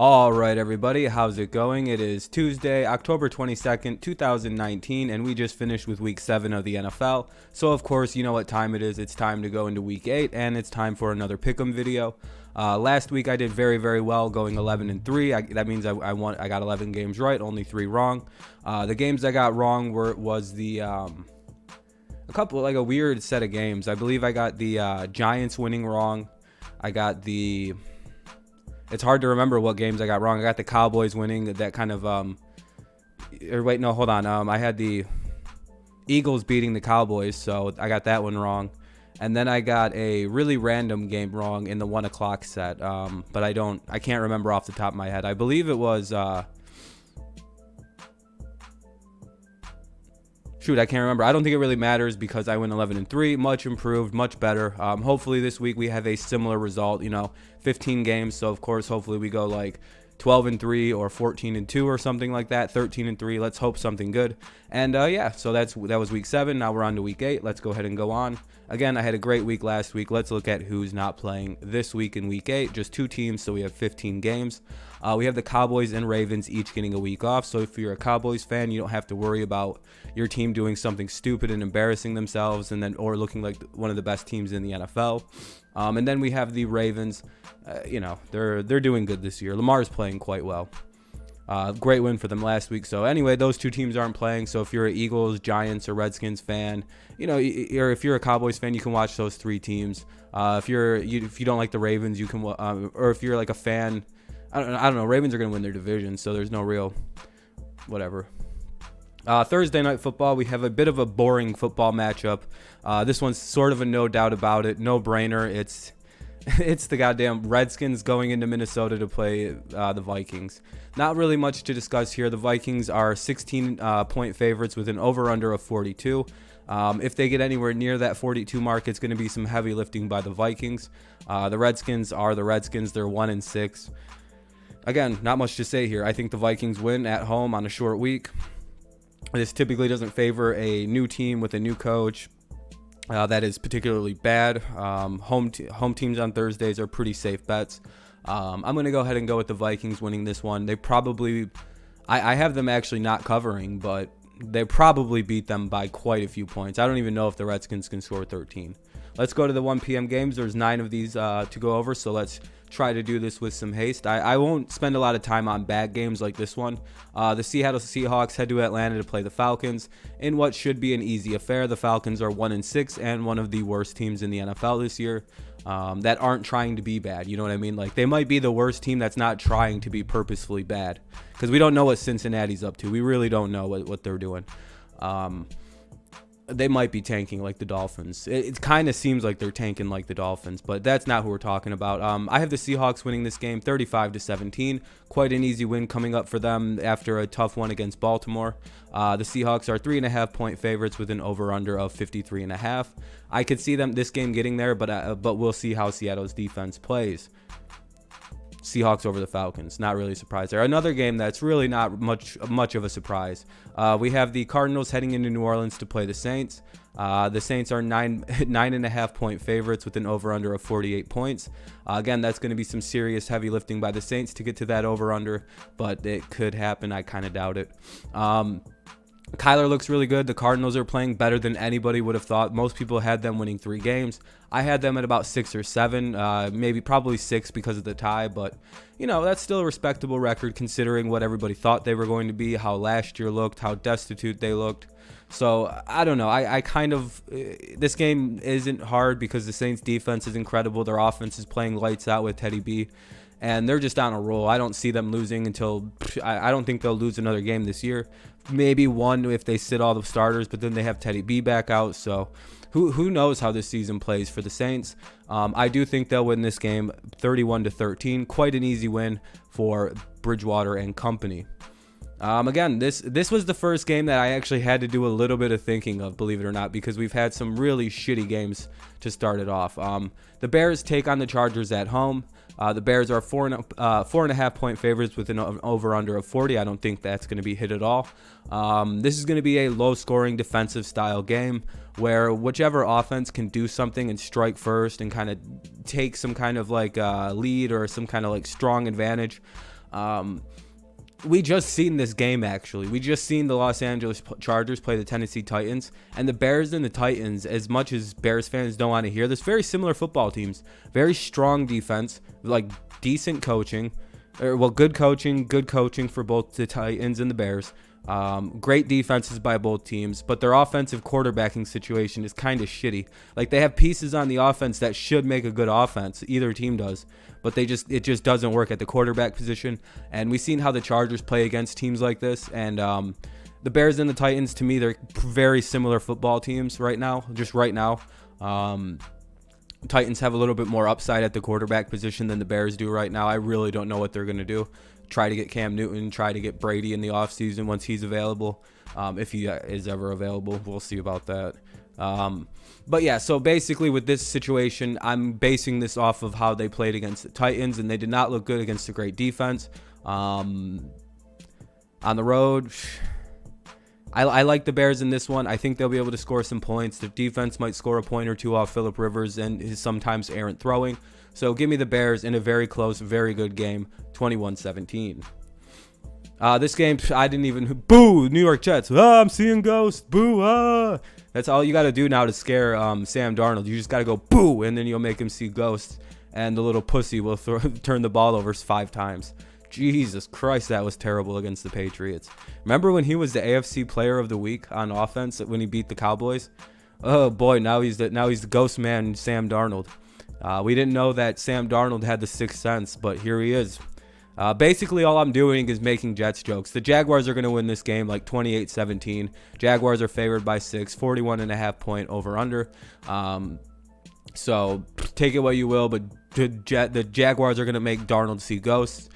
All right, everybody, how's it going? It is Tuesday, October 22nd, 2019, and we just finished with week 7 of the NFL. So, of course, you know what time it is. It's time to go into week 8, and it's time for another pick'em video. Last week I did very, very well, going 11-3. That means I got 11 games right, only 3 wrong. The games I got wrong was a weird set of games. I believe I got the Giants winning wrong. I got it's hard to remember what games I got wrong. I got the Cowboys winning. That kind of I had the Eagles beating the Cowboys, so I got that one wrong. And then I got a really random game wrong in the 1 o'clock set. But I can't remember off the top of my head. I believe it was I can't remember. I don't think it really matters because I went 11-3, much improved, much better. Hopefully this week we have a similar result, 15 games. So of course, hopefully we go like 12-3 or 14-2 or something like that, 13-3. Let's hope something good. And so that was week 7. Now we're on to week 8. Let's go ahead and go on. Again, I had a great week last week. Let's look at who's not playing this week in week 8. Just 2 teams, so we have 15 games. We have the Cowboys and Ravens each getting a week off. So if you're a Cowboys fan, you don't have to worry about your team doing something stupid and embarrassing themselves or looking like one of the best teams in the NFL. And then we have the Ravens. They're doing good this year. Lamar's playing quite well. Great win for them last week. So anyway, those 2 teams aren't playing. So if you're an Eagles, Giants, or Redskins fan, or if you're a Cowboys fan, you can watch those 3 teams. If you don't like the Ravens, you can, or if you're like a fan, I don't know. Ravens are going to win their division, so there's no real whatever. Thursday night football, we have a bit of a boring football matchup. This one's sort of a no doubt about it, no brainer. It's the goddamn Redskins going into Minnesota to play the Vikings. Not really much to discuss here. The Vikings are 16-point favorites with an over-under of 42. If they get anywhere near that 42 mark, it's going to be some heavy lifting by the Vikings. The Redskins are the Redskins. They're 1-6. Again, not much to say here. I think the Vikings win at home on a short week. This typically doesn't favor a new team with a new coach. That is particularly bad. Home teams on Thursdays are pretty safe bets. I'm going to go ahead and go with the Vikings winning this one. They probably, I have them actually not covering, but they probably beat them by quite a few points. I don't even know if the Redskins can score 13. Let's go to the 1 p.m. games. There's 9 of these to go over, so let's try to do this with some haste. I won't spend a lot of time on bad games like this one. The Seattle Seahawks head to Atlanta to play the Falcons in what should be an easy affair. The Falcons are 1-6 and one of the worst teams in the NFL this year that aren't trying to be bad. You know what I mean? Like, they might be the worst team that's not trying to be purposefully bad, because we don't know what Cincinnati's up to. We really don't know what they're doing. They might be tanking like the Dolphins. It kind of seems like they're tanking like the Dolphins, but that's not who we're talking about. I have the Seahawks winning this game 35-17. Quite an easy win coming up for them after a tough one against Baltimore. The Seahawks are 3.5-point favorites with an over-under of 53.5. I could see this game getting there, but we'll see how Seattle's defense plays. Seahawks over the Falcons. Not really surprised there. Another game that's really not much of a surprise. We have the Cardinals heading into New Orleans to play the Saints. The Saints are 9.5-point favorites with an over-under of 48 points. Again, that's going to be some serious heavy lifting by the Saints to get to that over-under, but it could happen. I kind of doubt it. Kyler looks really good. The Cardinals are playing better than anybody would have thought. Most people had them winning 3 games. I had them at about 6 or 7, probably 6 because of the tie, but that's still a respectable record considering what everybody thought they were going to be, how last year looked, how destitute they looked. So I don't know. I kind of this game isn't hard because the Saints defense is incredible. Their offense is playing lights out with Teddy B, and they're just on a roll. I don't see them losing until I don't think they'll lose another game this year. Maybe one if they sit all the starters, but then they have Teddy B back out. So who knows how this season plays for the Saints. I do think they'll win this game 31-13. Quite an easy win for Bridgewater and company. Again, this was the first game that I actually had to do a little bit of thinking of, believe it or not, because we've had some really shitty games to start it off. The Bears take on the Chargers at home. The Bears are 4.5-point favorites with an over-under of 40. I don't think that's going to be hit at all. This is going to be a low-scoring defensive style game where whichever offense can do something and strike first and kind of take some kind of like lead or some kind of like strong advantage. We just seen this game, actually. We just seen the Los Angeles Chargers play the Tennessee Titans, and the Bears and the Titans, as much as Bears fans don't want to hear this, very similar football teams. Very strong defense, like decent coaching, good coaching for both the Titans and the Bears. Great defenses by both teams, but their offensive quarterbacking situation is kind of shitty. Like, they have pieces on the offense that should make a good offense. Either team does, but it just doesn't work at the quarterback position. And we've seen how the Chargers play against teams like this. And the Bears and the Titans, to me, they're very similar football teams right now. Just right now. Titans have a little bit more upside at the quarterback position than the Bears do right now. I really don't know what they're going to do. Try to get Cam Newton, try to get Brady in the offseason once he's available. If he is ever available, we'll see about that. But yeah, so basically with this situation, I'm basing this off of how they played against the Titans, and they did not look good against a great defense. On the road, I like the Bears in this one. I think they'll be able to score some points. The defense might score a point or two off Phillip Rivers and his sometimes errant throwing. So give me the Bears in a very close, very good game, 21-17. This game, I didn't even... Boo! New York Jets. I'm seeing ghosts. Boo! That's all you got to do now to scare Sam Darnold. You just got to go boo, and then you'll make him see ghosts. And the little pussy will turn the ball over 5 times. Jesus Christ, that was terrible against the Patriots. Remember when he was the AFC Player of the Week on offense when he beat the Cowboys? Oh boy, now he's the ghost man, Sam Darnold. We didn't know that Sam Darnold had the sixth sense, but here he is. Basically, all I'm doing is making Jets jokes. The Jaguars are going to win this game like 28-17. Jaguars are favored by 6, 41.5 point over-under. So take it what you will, but the Jaguars are going to make Darnold see ghosts.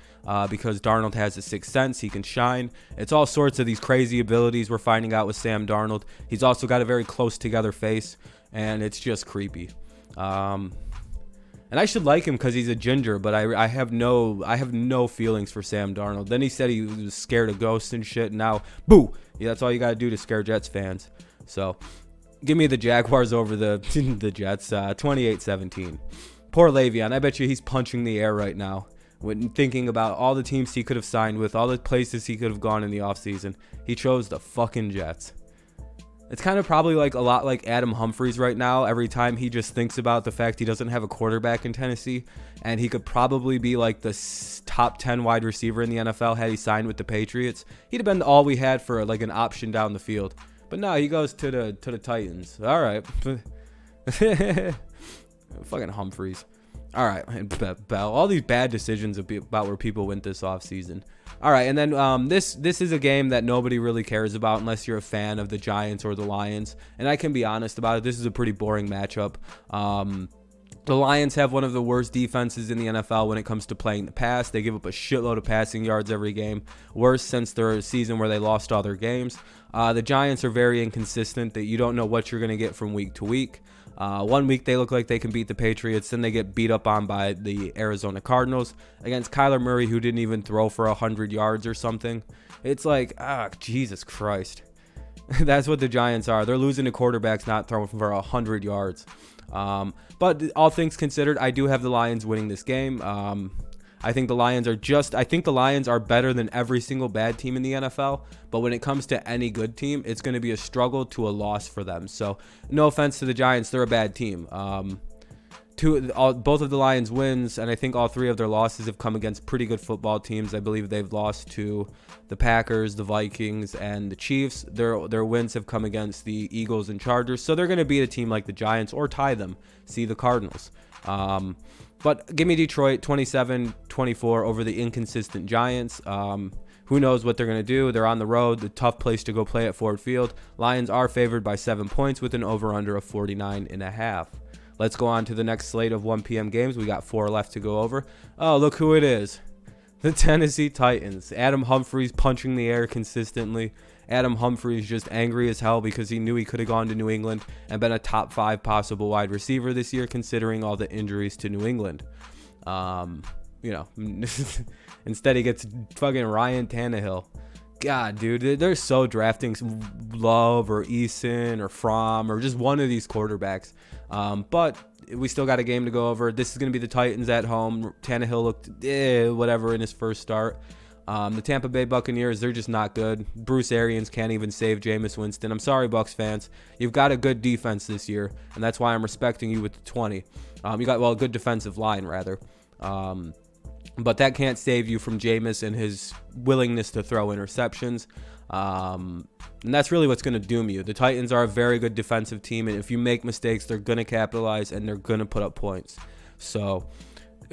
Because Darnold has a sixth sense, he can shine. It's all sorts of these crazy abilities we're finding out with Sam Darnold. He's also got a very close together face, and it's just creepy. And I should like him because he's a ginger, but I have no feelings for Sam Darnold. Then he said he was scared of ghosts and shit. And now, boo! Yeah, that's all you gotta do to scare Jets fans. So, give me the Jaguars over the Jets. 28-17. Poor Le'Veon. I bet you he's punching the air right now. When thinking about all the teams he could have signed with, all the places he could have gone in the offseason, he chose the fucking Jets. It's kind of probably like a lot like Adam Humphries right now. Every time he just thinks about the fact he doesn't have a quarterback in Tennessee, and he could probably be like the top 10 wide receiver in the NFL had he signed with the Patriots. He'd have been all we had for like an option down the field. But no, he goes to the Titans. All right. Fucking Humphries. All right, Bell. All these bad decisions about where people went this offseason. All right, and then this is a game that nobody really cares about unless you're a fan of the Giants or the Lions. And I can be honest about it. This is a pretty boring matchup. The Lions have one of the worst defenses in the NFL when it comes to playing the pass. They give up a shitload of passing yards every game. Worst since their season where they lost all their games. The Giants are very inconsistent. That you don't know what you're going to get from week to week. 1 week they look like they can beat the Patriots, then they get beat up on by the Arizona Cardinals against Kyler Murray, who didn't even throw for 100 yards or something. It's like, Jesus Christ. That's what the Giants are. They're losing to quarterbacks not throwing for 100 yards. But all things considered, I do have the Lions winning this game. I think the Lions are better than every single bad team in the NFL. But when it comes to any good team, it's going to be a struggle to a loss for them. So no offense to the Giants, they're a bad team. Both of the Lions wins, and I think all 3 of their losses have come against pretty good football teams. I believe they've lost to the Packers, the Vikings, and the Chiefs. Their wins have come against the Eagles and Chargers. So they're going to beat a team like the Giants or tie them. See the Cardinals. But give me Detroit 27-24 over the inconsistent Giants. Who knows what they're going to do? They're on the road, the tough place to go play at Ford Field. Lions are favored by 7 points with an over-under of 49.5. Let's go on to the next slate of 1 p.m. games. We got 4 left to go over. Oh, look who it is. The Tennessee Titans. Adam Humphries punching the air consistently. Adam Humphries just angry as hell because he knew he could have gone to New England and been a top 5 possible wide receiver this year, considering all the injuries to New England. Instead he gets fucking Ryan Tannehill. God, dude, they're so drafting Love or Eason or Fromm or just one of these quarterbacks. But we still got a game to go over. This is going to be the Titans at home. Tannehill looked whatever in his first start. The Tampa Bay Buccaneers, they're just not good. Bruce Arians can't even save Jameis Winston. I'm sorry, Bucs fans. You've got a good defense this year, and that's why I'm respecting you with the 20. You got, a good defensive line, rather. But that can't save you from Jameis and his willingness to throw interceptions. And that's really what's going to doom you. The Titans are a very good defensive team, and if you make mistakes, they're going to capitalize, and they're going to put up points. So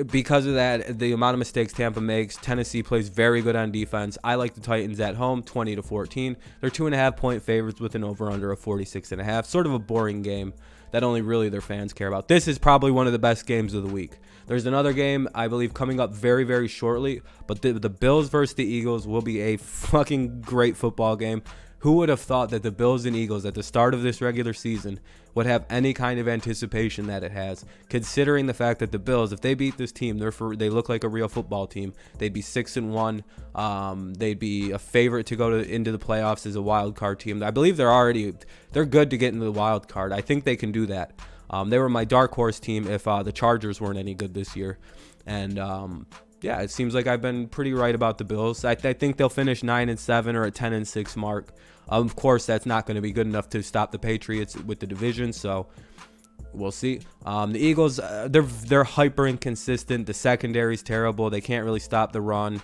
because of that, the amount of mistakes Tampa makes, Tennessee plays very good on defense. I like the Titans at home, 20-14. They're 2.5-point favorites with an over-under of 46.5. Sort of a boring game that only really their fans care about. This is probably one of the best games of the week. There's another game, I believe, coming up very, very shortly, but the Bills versus the Eagles will be a fucking great football game. Who would have thought that the Bills and Eagles at the start of this regular season would have any kind of anticipation that it has, considering the fact that the Bills, if they beat this team, they look like a real football team. They'd be 6-1. They'd be a favorite to go into the playoffs as a wild card team. I believe they're good to get into the wild card. I think they can do that. They were my dark horse team if the Chargers weren't any good this year. And yeah, it seems like I've been pretty right about the Bills. I think they'll finish 9-7 or a 10-6 mark. Of course, that's not going to be good enough to stop the Patriots with the division, so we'll see. The Eagles, they're hyper inconsistent. The secondary's terrible. They can't really stop the run.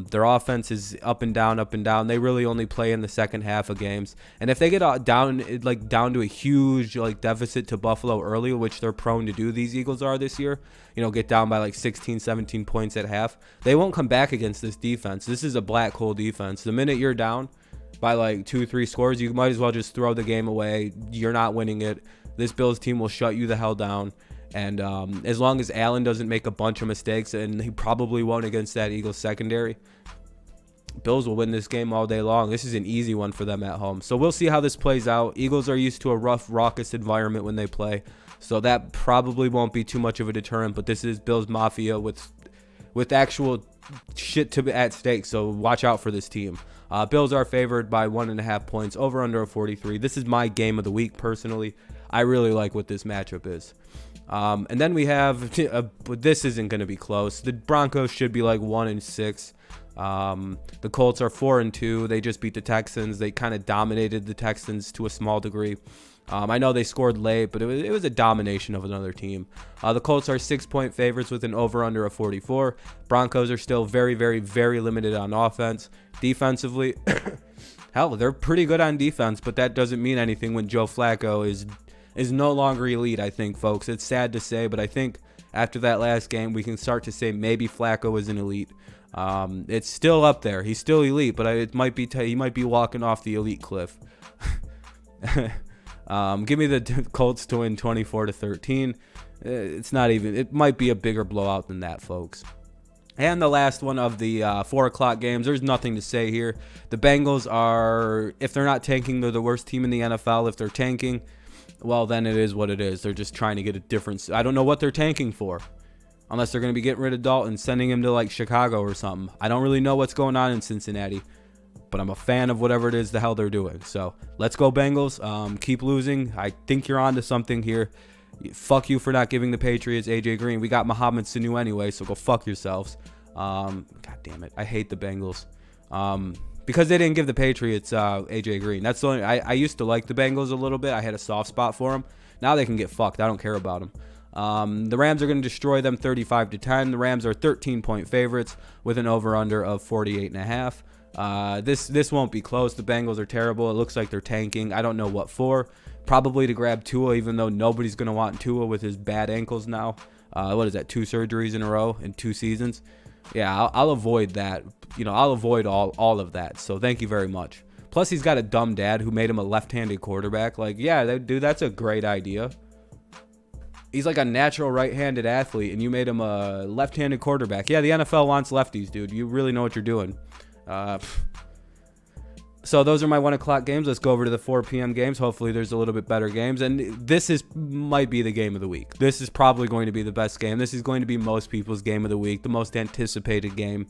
Their offense is up and down, up and down. They really only play in the second half of games. And if they get down to a huge deficit to Buffalo early, which they're prone to do, these Eagles are this year, get down by 16, 17 points at half, they won't come back against this defense. This is a black hole defense. The minute you're down by 2-3 scores, you might as well just throw the game away. You're not winning it. This Bills team will shut you the hell down. And as long as Allen doesn't make a bunch of mistakes, and he probably won't against that Eagles secondary, Bills will win this game all day long. This is an easy one for them at home. So we'll see how this plays out. Eagles are used to a rough, raucous environment when they play, so that probably won't be too much of a deterrent. But this is Bills Mafia with actual shit at stake, so watch out for this team. Bills are favored by 1.5 points, over under a 43. This is my game of the week personally. I really like what this matchup is. And then we have, this isn't going to be close. The Broncos should be 1-6. The Colts are 4-2. They just beat the Texans. They kind of dominated the Texans to a small degree. I know they scored late, but it was a domination of another team. The Colts are 6-point favorites with an over-under of 44. Broncos are still very, very, very limited on offense. Defensively, hell, they're pretty good on defense, but that doesn't mean anything when Joe Flacco is no longer elite, I think, folks. It's sad to say, but I think after that last game, we can start to say maybe Flacco is an elite. It's still up there. He's still elite, but he might be walking off the elite cliff. Give me the Colts to win 24-13. It's not even. It might be a bigger blowout than that, folks. And the last one of the 4 o'clock games, there's nothing to say here. The Bengals are, if they're not tanking, they're the worst team in the NFL. If they're tanking, well, then it is what it is. They're just trying to get a difference. I don't know what they're tanking for, unless they're going to be getting rid of Dalton, sending him to Chicago or something. I don't really know what's going on in Cincinnati, but I'm a fan of whatever it is the hell they're doing. So let's go Bengals. Keep losing. I think you're on to something here. Fuck you for not giving the Patriots AJ Green. We got Mohamed Sanu anyway, so go fuck yourselves. God damn it. I hate the Bengals. Because they didn't give the Patriots AJ Green. That's the only. I used to like the Bengals a little bit. I had a soft spot for them. Now they can get fucked. I don't care about them. The Rams are going to destroy them 35-10. The Rams are 13-point favorites with an over-under of 48.5. This won't be close. The Bengals are terrible. It looks like they're tanking. I don't know what for. Probably to grab Tua, even though nobody's going to want Tua with his bad ankles now. What is that, 2 surgeries in a row in 2 seasons? Yeah, I'll avoid that. I'll avoid all of that. So thank you very much. Plus, he's got a dumb dad who made him a left-handed quarterback. Yeah, dude, that's a great idea. He's like a natural right-handed athlete, and you made him a left-handed quarterback. Yeah, the NFL wants lefties, dude. You really know what you're doing. So those are my 1 o'clock games. Let's go over to the 4 p.m. games. Hopefully there's a little bit better games. And this might be the game of the week. This is probably going to be the best game. This is going to be most people's game of the week, the most anticipated game.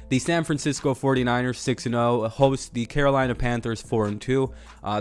The San Francisco 49ers 6-0 host the Carolina Panthers 4-2.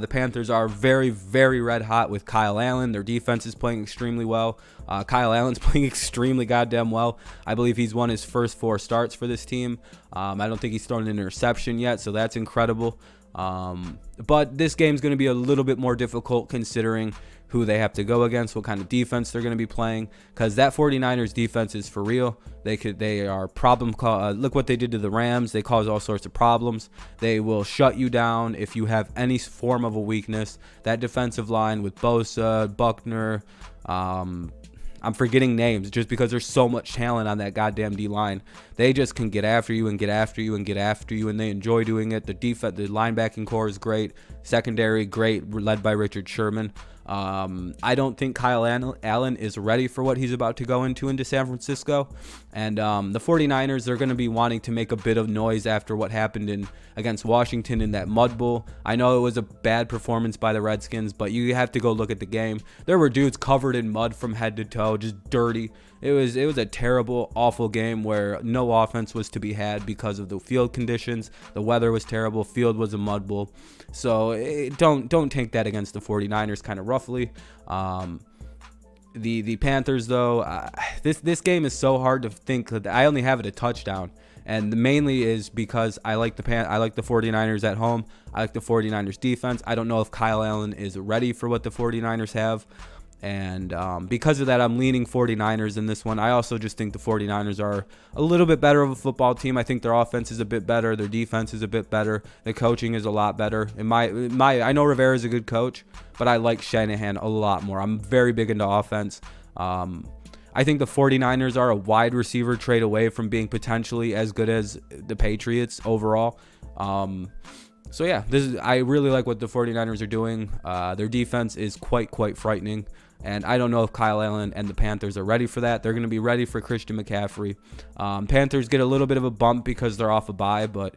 The Panthers are very, very red hot with Kyle Allen. Their defense is playing extremely well. Kyle Allen's playing extremely goddamn well. I believe he's won his first 4 starts for this team. I don't think he's thrown an interception yet, so that's incredible. But this game's going to be a little bit more difficult considering who they have to go against, what kind of defense they're going to be playing, because that 49ers defense is for real. They are problem. Look what they did to the Rams. They cause all sorts of problems. They will shut you down if you have any form of a weakness. That defensive line with Bosa, Buckner, I'm forgetting names just because there's so much talent on that goddamn D-line. They just can get after you and get after you and get after you, and they enjoy doing it. The linebacking core is great. Secondary, great, led by Richard Sherman. I don't think Kyle Allen is ready for what he's about to go into San Francisco. And the 49ers, they're going to be wanting to make a bit of noise after what happened against Washington in that mud bowl. I know it was a bad performance by the Redskins, but you have to go look at the game. There were dudes covered in mud from head to toe, just dirty. It was a terrible, awful game where no offense was to be had because of the field conditions. The weather was terrible. Field was a mud bowl. So don't take that against the 49ers kind of roughly. The Panthers, though, this game is so hard to think that I only have it a touchdown. And mainly is because I like the 49ers at home. I like the 49ers defense. I don't know if Kyle Allen is ready for what the 49ers have. And because of that, I'm leaning 49ers in this one. I also just think the 49ers are a little bit better of a football team. I think their offense is a bit better. Their defense is a bit better. The coaching is a lot better. I know Rivera is a good coach, but I like Shanahan a lot more. I'm very big into offense. I think the 49ers are a wide receiver trade away from being potentially as good as the Patriots overall. So yeah, I really like what the 49ers are doing. Their defense is quite frightening. And I don't know if Kyle Allen and the Panthers are ready for that. They're going to be ready for Christian McCaffrey. Panthers get a little bit of a bump because they're off a bye, but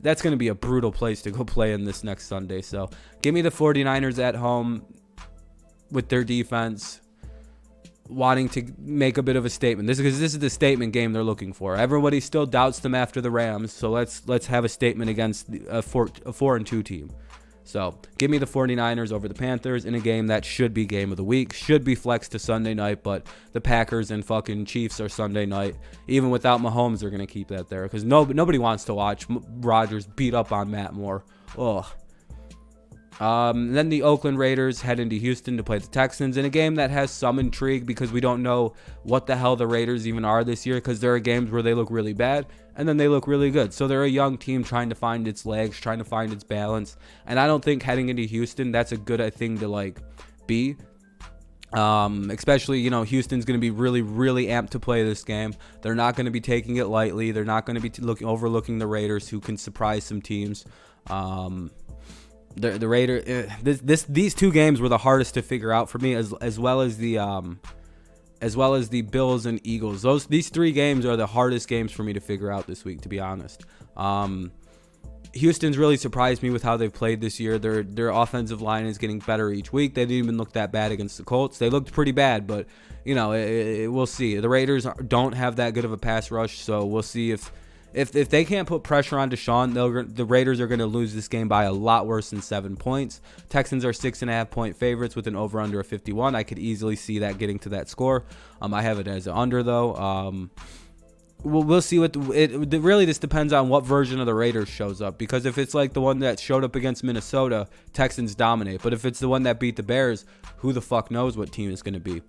that's going to be a brutal place to go play in this next Sunday. So give me the 49ers at home with their defense wanting to make a bit of a statement. This is the statement game they're looking for. Everybody still doubts them after the Rams, so let's have a statement against a 4-2 team. So give me the 49ers over the Panthers in a game that should be game of the week, should be flexed to Sunday night, but the Packers and fucking Chiefs are Sunday night. Even without Mahomes, they're going to keep that there because nobody wants to watch Rodgers beat up on Matt Moore. Ugh. Then the Oakland Raiders head into Houston to play the Texans in a game that has some intrigue because we don't know what the hell the Raiders even are this year because there are games where they look really bad and then they look really good. So they're a young team trying to find its legs, trying to find its balance. And I don't think heading into Houston, that's a good thing to be. Especially, Houston's going to be really, really amped to play this game. They're not going to be taking it lightly. They're not going to be overlooking the Raiders who can surprise some teams. The Raiders. These two games were the hardest to figure out for me, as well as the Bills and Eagles. These 3 games are the hardest games for me to figure out this week, to be honest. Houston's really surprised me with how they've played this year. Their offensive line is getting better each week. They didn't even look that bad against the Colts. They looked pretty bad, but we'll see. The Raiders don't have that good of a pass rush, so we'll see if they can't put pressure on Deshaun, the Raiders are going to lose this game by a lot worse than 7 points. Texans are 6.5-point favorites with an over-under of 51. I could easily see that getting to that score. I have it as an under, though. We'll see really this depends on what version of the Raiders shows up, because if it's like the one that showed up against Minnesota, Texans dominate. But if it's the one that beat the Bears, who the fuck knows what team it's going to be.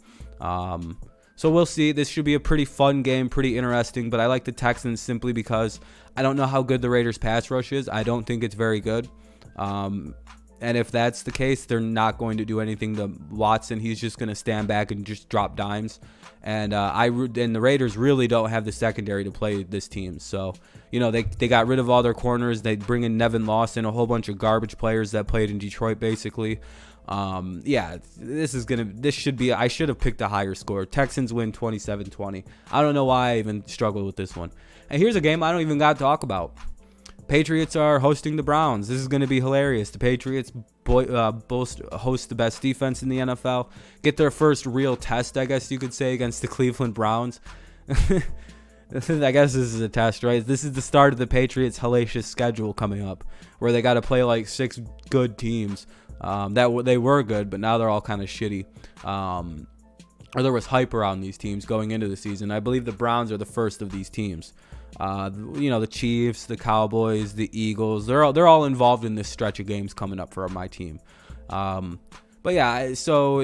So we'll see. This should be a pretty fun game, pretty interesting, but I like the Texans simply because I don't know how good the Raiders pass rush is. I don't think it's very good. And if that's the case, they're not going to do anything to Watson. He's just going to stand back and just drop dimes. And the Raiders really don't have the secondary to play this team. So, they got rid of all their corners. They bring in Nevin Lawson, a whole bunch of garbage players that played in Detroit, basically. I should have picked a higher score. Texans win 27-20. I don't know why I even struggled with this one. And here's a game I don't even got to talk about. Patriots are hosting the Browns. This is going to be hilarious. The Patriots host the best defense in the NFL. Get their first real test, I guess you could say, against the Cleveland Browns. I guess this is a test, right? This is the start of the Patriots' hellacious schedule coming up, where they got to play like 6 good teams. They were good, but now they're all kind of shitty. Or there was hype around these teams going into the season. I believe the Browns are the first of these teams. The Chiefs, the Cowboys, the Eagles, they're all involved in this stretch of games coming up for my team. But yeah, so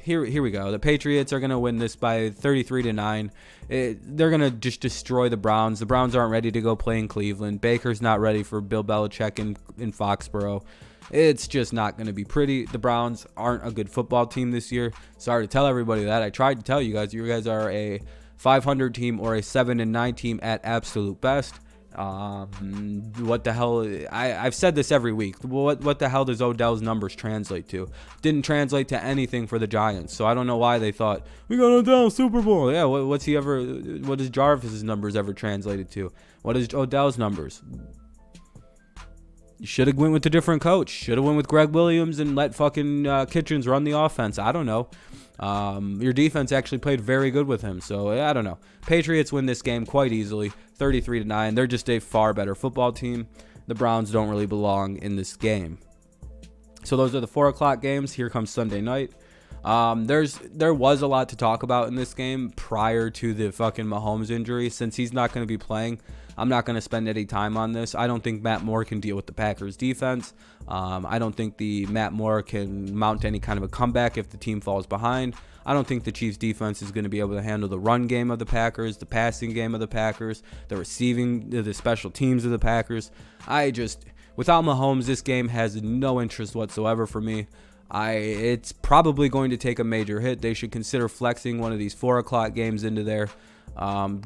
here we go. The Patriots are going to win this by 33-9. They're going to just destroy the Browns. The Browns aren't ready to go play in Cleveland. Baker's not ready for Bill Belichick in Foxborough. It's just not going to be pretty. The Browns aren't a good football team this year. Sorry to tell everybody that. I tried to tell you guys. You guys are a 500 team or a 7-9 team at absolute best. What the hell? I've said this every week. What the hell does Odell's numbers translate to? Didn't translate to anything for the Giants. So I don't know why they thought we got Odell Super Bowl. Yeah, what does Jarvis's numbers ever translated to? What is Odell's numbers? You should have went with a different coach. Should have went with Greg Williams and let fucking Kitchens run the offense. I don't know. Your defense actually played very good with him, so I don't know. Patriots win this game quite easily, 33-9. They're just a far better football team. The Browns don't really belong in this game. So those are the 4 o'clock games. Here comes Sunday night. There was a lot to talk about in this game prior to the fucking Mahomes injury. Since he's not going to be playing, I'm not going to spend any time on this. I don't think Matt Moore can deal with the Packers defense. I don't think the Matt Moore can mount any kind of a comeback if the team falls behind. I don't think the Chiefs defense is going to be able to handle the run game of the Packers, the passing game of the Packers, the receiving, the special teams of the Packers. Without Mahomes, this game has no interest whatsoever for me. It's probably going to take a major hit. They should consider flexing one of these 4 o'clock games into there,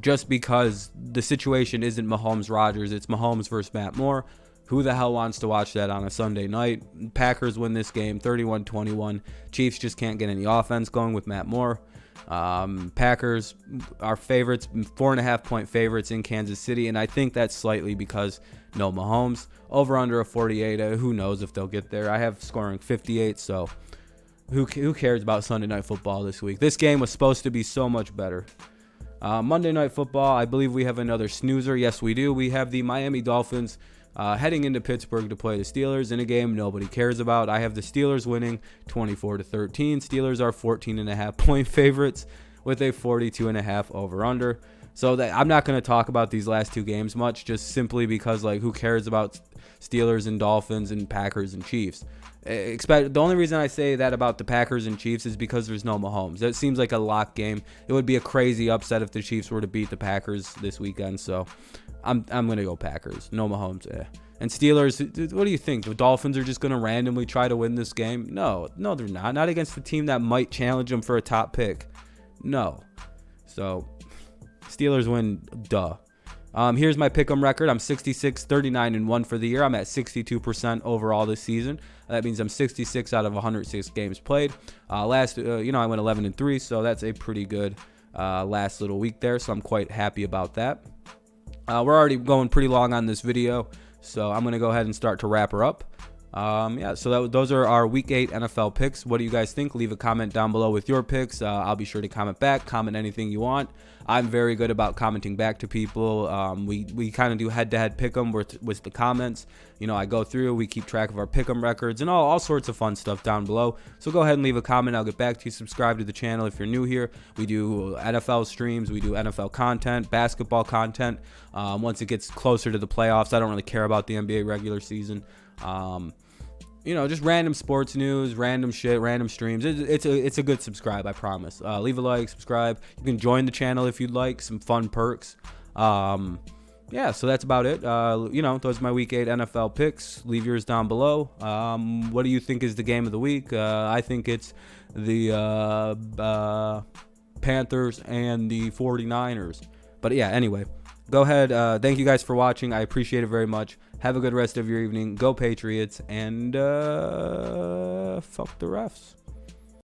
just because the situation isn't Mahomes-Rodgers. It's Mahomes versus Matt Moore. Who the hell wants to watch that on a Sunday night? Packers win this game 31-21. Chiefs just can't get any offense going with Matt Moore. Packers are favorites, 4.5-point favorites in Kansas City, and I think that's slightly because no Mahomes. Over under a 48, who knows if they'll get there. I have scoring 58, so who cares about Sunday Night Football this week? This game was supposed to be so much better. Monday Night Football, I believe we have another snoozer. Yes, we do. We have the Miami Dolphins heading into Pittsburgh to play the Steelers in a game nobody cares about. I have the Steelers winning 24-13. Steelers are 14.5-point favorites with a 42.5 over-under. So I'm not going to talk about these last 2 games much, just simply because, who cares about Steelers and Dolphins and Packers and Chiefs? The only reason I say that about the Packers and Chiefs is because there's no Mahomes. It seems like a lock game. It would be a crazy upset if the Chiefs were to beat the Packers this weekend. So I'm going to go Packers. No Mahomes. And Steelers, what do you think? The Dolphins are just going to randomly try to win this game? No, they're not. Not against the team that might challenge them for a top pick. No. So Steelers win, duh. Here's my pick'em record. I'm 66-39-1 for the year. I'm at 62% overall this season. That means I'm 66 out of 106 games played. I went 11-3, so that's a pretty good last little week there. So I'm quite happy about that. We're already going pretty long on this video, so I'm gonna go ahead and start to wrap her up. So those are our Week 8 NFL picks. What do you guys think? Leave a comment down below with your picks. I'll be sure to comment back. Comment anything you want. I'm very good about commenting back to people. We kind of do head-to-head pick 'em with the comments. I go through. We keep track of our pick 'em records and all sorts of fun stuff down below. So go ahead and leave a comment. I'll get back to you. Subscribe to the channel if you're new here. We do NFL streams. We do NFL content, basketball content. Once it gets closer to the playoffs, I don't really care about the NBA regular season. Just random sports news, random shit, random streams. It's a good subscribe, I promise. Leave a like, subscribe. You can join the channel if you'd like. Some fun perks. So that's about it. Those are my Week 8 NFL picks. Leave yours down below. What do you think is the game of the week? I think it's the Panthers and the 49ers. But yeah, anyway. Go ahead. Thank you guys for watching. I appreciate it very much. Have a good rest of your evening. Go Patriots, and fuck the refs.